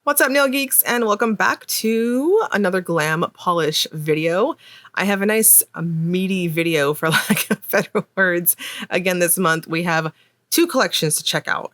What's up, nail geeks, and welcome back to another glam polish video. I have a nice meaty video, for lack of better words. Again, this month we have two collections to check out.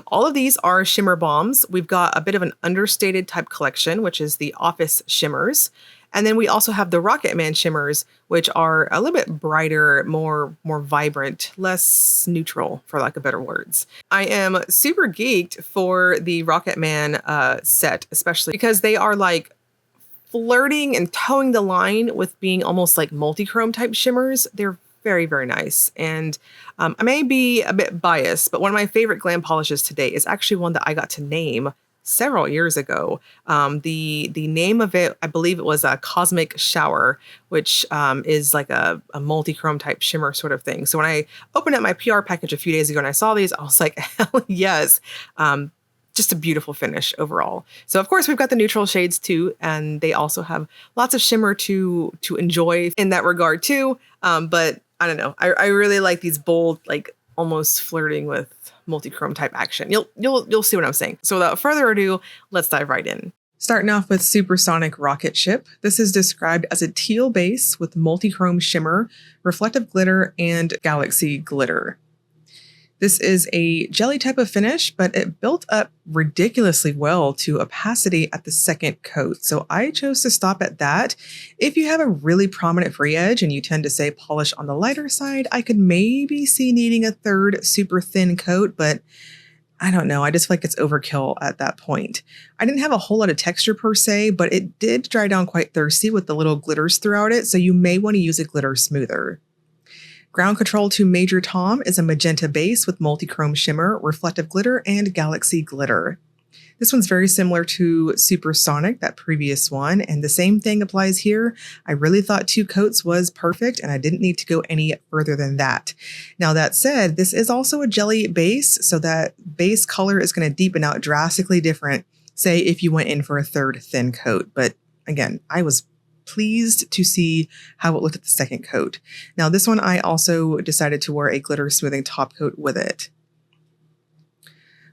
All of these are shimmer bombs. We've got a bit of an understated type collection, which is the Office Shimmers. And then we also have the Rocket Man shimmers, which are a little bit brighter, more vibrant, less neutral, for lack of better words. I am super geeked for the Rocket Man set, especially because they are like flirting and towing the line with being almost like multi-chrome type shimmers. They're very, very nice. And I may be a bit biased, but one of my favorite glam polishes today is actually one that I got to name several years ago. The name of it, I believe it was a Cosmic Shower, which is like a multi-chrome type shimmer sort of thing. So when I opened up my PR package a few days ago and I saw these, I was like, hell yes. Just a beautiful finish overall. So of course we've got the neutral shades too, and they also have lots of shimmer to enjoy in that regard too. But I don't know, I really like these bold, like almost flirting with multi-chrome type action. You'll see what I'm saying. So without further ado, let's dive right in. Starting off with Supersonic Rocket Ship. This is described as a teal base with multi-chrome shimmer, reflective glitter, and galaxy glitter. This is a jelly type of finish, but it built up ridiculously well to opacity at the second coat. So I chose to stop at that. If you have a really prominent free edge and you tend to say polish on the lighter side, I could maybe see needing a third super thin coat, but I don't know. I just feel like it's overkill at that point. I didn't have a whole lot of texture per se, but it did dry down quite thirsty with the little glitters throughout it. So you may want to use a glitter smoother. Ground Control to Major Tom is a magenta base with multi-chrome shimmer, reflective glitter, and galaxy glitter. This one's very similar to Supersonic, that previous one, and the same thing applies here. I really thought 2 coats was perfect, and I didn't need to go any further than that. Now that said, this is also a jelly base, so that base color is going to deepen out drastically different, say if you went in for a third thin coat. But again, I was pleased to see how it looked at the second coat. Now this one I also decided to wear a glitter smoothing top coat with it.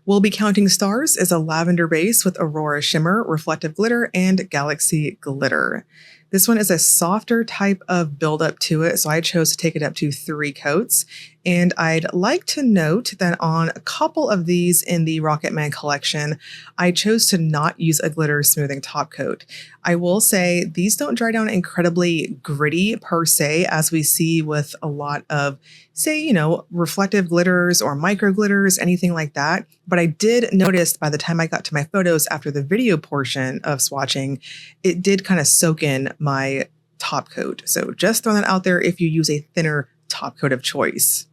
We'll Be Counting Stars is a lavender base with Aurora shimmer, reflective glitter, and galaxy glitter. This one is a softer type of buildup to it, so I chose to take it up to 3 coats. And I'd like to note that on a couple of these in the Rocket Man collection, I chose to not use a glitter smoothing top coat. I will say these don't dry down incredibly gritty per se, as we see with a lot of, say, reflective glitters or micro glitters, anything like that. But I did notice by the time I got to my photos after the video portion of swatching, it did kind of soak in my top coat. So just throwing that out there if you use a thinner top coat of choice.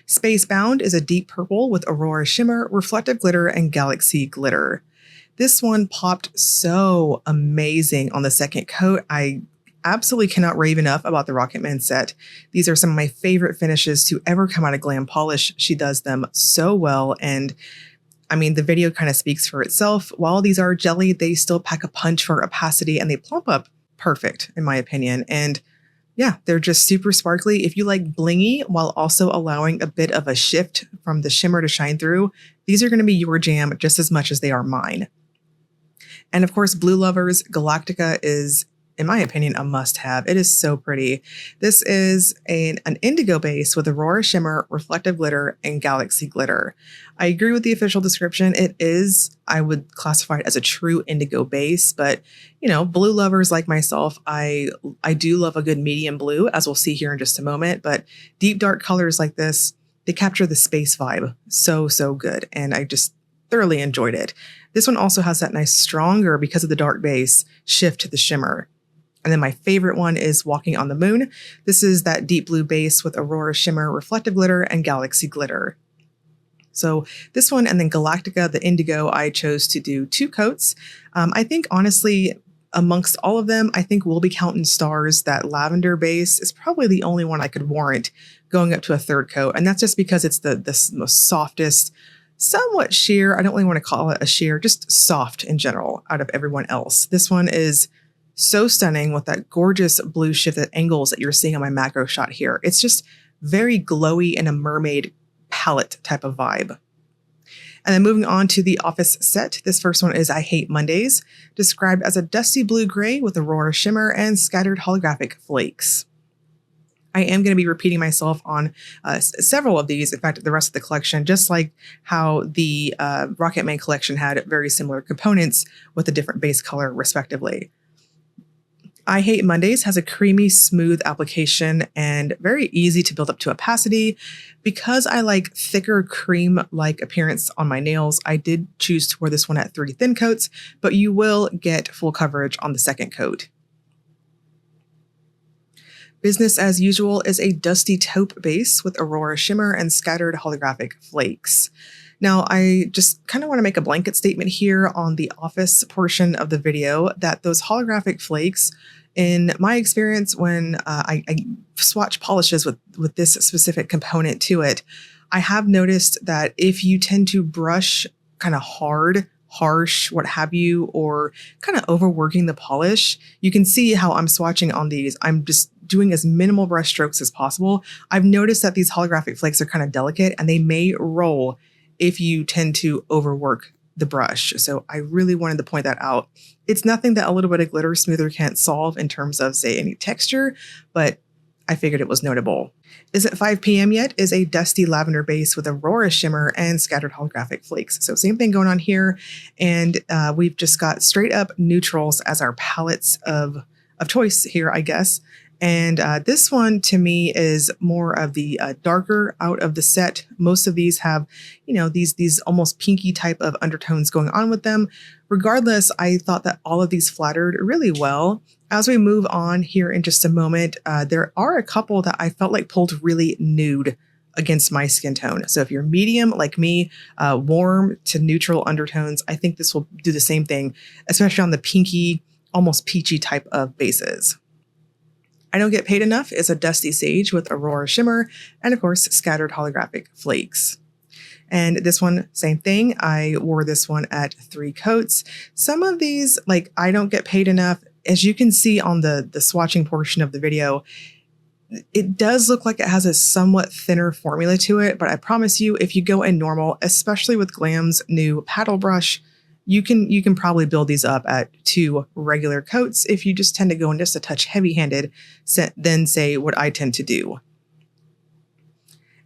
Spacebound is a deep purple with Aurora shimmer, reflective glitter, and galaxy glitter. This one popped so amazing on the second coat. I absolutely cannot rave enough about the Rocket Man set. These are some of my favorite finishes to ever come out of Glam Polish. She does them so well, and I mean, the video kind of speaks for itself. While these are jelly, they still pack a punch for opacity, and they plump up perfect, in my opinion. And yeah, they're just super sparkly. If you like blingy while also allowing a bit of a shift from the shimmer to shine through, these are going to be your jam just as much as they are mine. And of course, blue lovers, Galactica is, in my opinion, a must-have. It is so pretty. This is an indigo base with Aurora shimmer, reflective glitter, and galaxy glitter. I agree with the official description. It is, I would classify it as a true indigo base, but blue lovers like myself, I do love a good medium blue, as we'll see here in just a moment, but deep dark colors like this, they capture the space vibe so good, and I just thoroughly enjoyed it. This one also has that nice stronger, because of the dark base, shift to the shimmer. And then my favorite one is Walking on the Moon. This is that deep blue base with Aurora shimmer, reflective glitter, and galaxy glitter. So this one, and then Galactica, the indigo, I chose to do 2 coats. I think honestly, amongst all of them, I think We'll Be Counting Stars, that lavender base, is probably the only one I could warrant going up to a third coat. And that's just because it's the most softest, somewhat sheer, I don't really want to call it a sheer, just soft in general out of everyone else. This one is so stunning with that gorgeous blue shifted angles that you're seeing on my macro shot here. It's just very glowy in a mermaid palette type of vibe. And then moving on to the office set, this first one is I Hate Mondays, described as a dusty blue-gray with aurora shimmer and scattered holographic flakes. I am going to be repeating myself on several of these, in fact, the rest of the collection, just like how the Rocket Man collection had very similar components with a different base color, respectively. I Hate Mondays has a creamy, smooth application and very easy to build up to opacity. Because I like thicker cream-like appearance on my nails, I did choose to wear this one at 3 thin coats, but you will get full coverage on the second coat. Business as Usual is a dusty taupe base with aurora shimmer and scattered holographic flakes. Now, I just kind of want to make a blanket statement here on the office portion of the video that those holographic flakes, in my experience, when I swatch polishes with this specific component to it, I have noticed that if you tend to brush kind of hard, harsh, what have you, or kind of overworking the polish, you can see how I'm swatching on these. I'm just doing as minimal brush strokes as possible. I've noticed that these holographic flakes are kind of delicate and they may roll if you tend to overwork the brush. So I really wanted to point that out. It's nothing that a little bit of glitter smoother can't solve in terms of, say, any texture, but I figured it was notable. Is It 5 p.m. Yet is a dusty lavender base with aurora shimmer and scattered holographic flakes. So same thing going on here. And we've just got straight up neutrals as our palettes of choice here, I guess. And this one to me is more of the darker out of the set. Most of these have, you know, these almost pinky type of undertones going on with them. Regardless, I thought that all of these flattered really well. As we move on here in just a moment, there are a couple that I felt like pulled really nude against my skin tone. So if you're medium like me, warm to neutral undertones, I think this will do the same thing, especially on the pinky, almost peachy type of bases. I Don't Get Paid Enough is a dusty sage with aurora shimmer and, of course, scattered holographic flakes. And this one, same thing. I wore this one at 3 coats. Some of these, like I Don't Get Paid Enough, as you can see on the swatching portion of the video, it does look like it has a somewhat thinner formula to it, but I promise you, if you go in normal, especially with Glam's new paddle brush, you can probably build these up at 2 regular coats if you just tend to go in just a touch heavy-handed than, say, what I tend to do.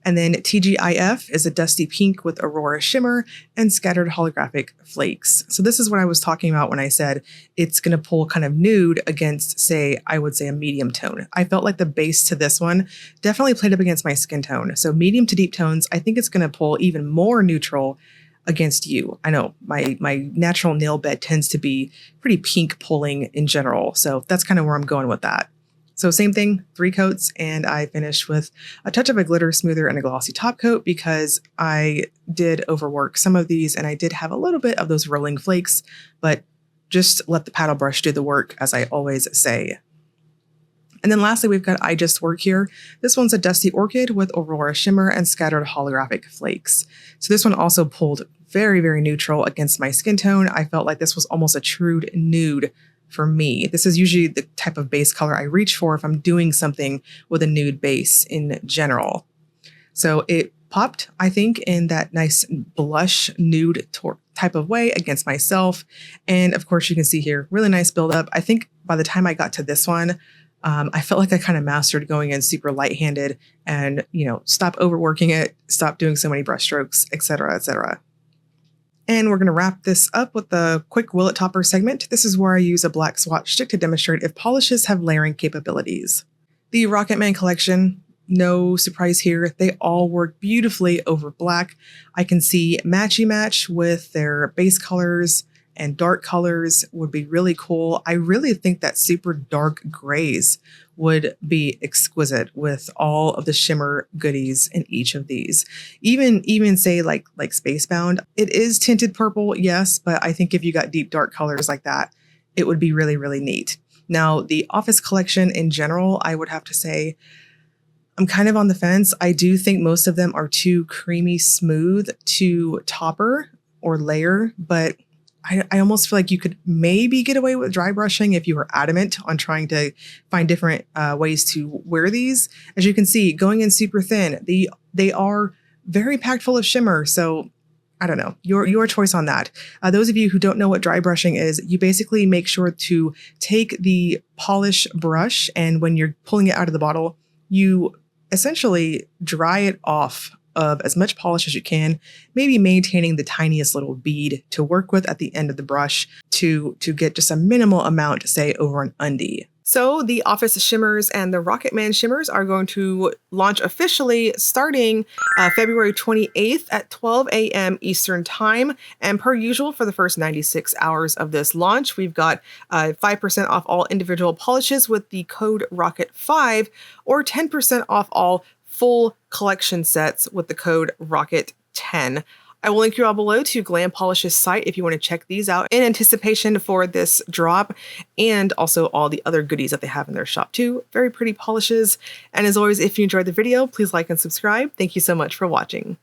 And then TGIF is a dusty pink with aurora shimmer and scattered holographic flakes. So this is what I was talking about when I said it's going to pull kind of nude against, say, I would say a medium tone. I felt like the base to this one definitely played up against my skin tone. So medium to deep tones, I think it's going to pull even more neutral against you. I know my natural nail bed tends to be pretty pink pulling in general. So that's kind of where I'm going with that. So same thing, 3 coats, and I finished with a touch of a glitter smoother and a glossy top coat because I did overwork some of these and I did have a little bit of those rolling flakes, but just let the paddle brush do the work, as I always say. And then lastly, we've got I Just Work here. This one's a dusty orchid with aurora shimmer and scattered holographic flakes. So this one also pulled very, very neutral against my skin tone. I felt like this was almost a true nude for me. This is usually the type of base color I reach for if I'm doing something with a nude base in general. So it popped, I think, in that nice blush nude type of way against myself. And of course, you can see here, really nice buildup. I think by the time I got to this one, I felt like I kind of mastered going in super light-handed and, stop overworking it, stop doing so many brush strokes, etc., etc. And we're going to wrap this up with the quick Will It Topper segment. This is where I use a black swatch stick to demonstrate if polishes have layering capabilities. The Rocket Man collection, no surprise here, they all work beautifully over black. I can see matchy match with their base colors and dark colors would be really cool. I really think that super dark grays would be exquisite with all of the shimmer goodies in each of these. Even say like Spacebound, it is tinted purple, yes, but I think if you got deep dark colors like that, it would be really, really neat. Now, the Office collection in general, I would have to say, I'm kind of on the fence. I do think most of them are too creamy smooth to topper or layer, but I almost feel like you could maybe get away with dry brushing if you were adamant on trying to find different ways to wear these. As you can see, going in super thin, they are very packed full of shimmer. So I don't know, your choice on that. Those of you who don't know what dry brushing is, you basically make sure to take the polish brush, and when you're pulling it out of the bottle, you essentially dry it off of as much polish as you can, maybe maintaining the tiniest little bead to work with at the end of the brush to get just a minimal amount, say over an undie. So the Office Shimmers and the Rocket Man Shimmers are going to launch officially starting February 28th at 12 a.m. Eastern Time. And per usual, for the first 96 hours of this launch, we've got 5% off all individual polishes with the code ROCKET5, or 10% off all full collection sets with the code ROCKET10. I will link you all below to Glam Polish's site if you want to check these out in anticipation for this drop, and also all the other goodies that they have in their shop too. Very pretty polishes. And as always, if you enjoyed the video, please like and subscribe. Thank you so much for watching.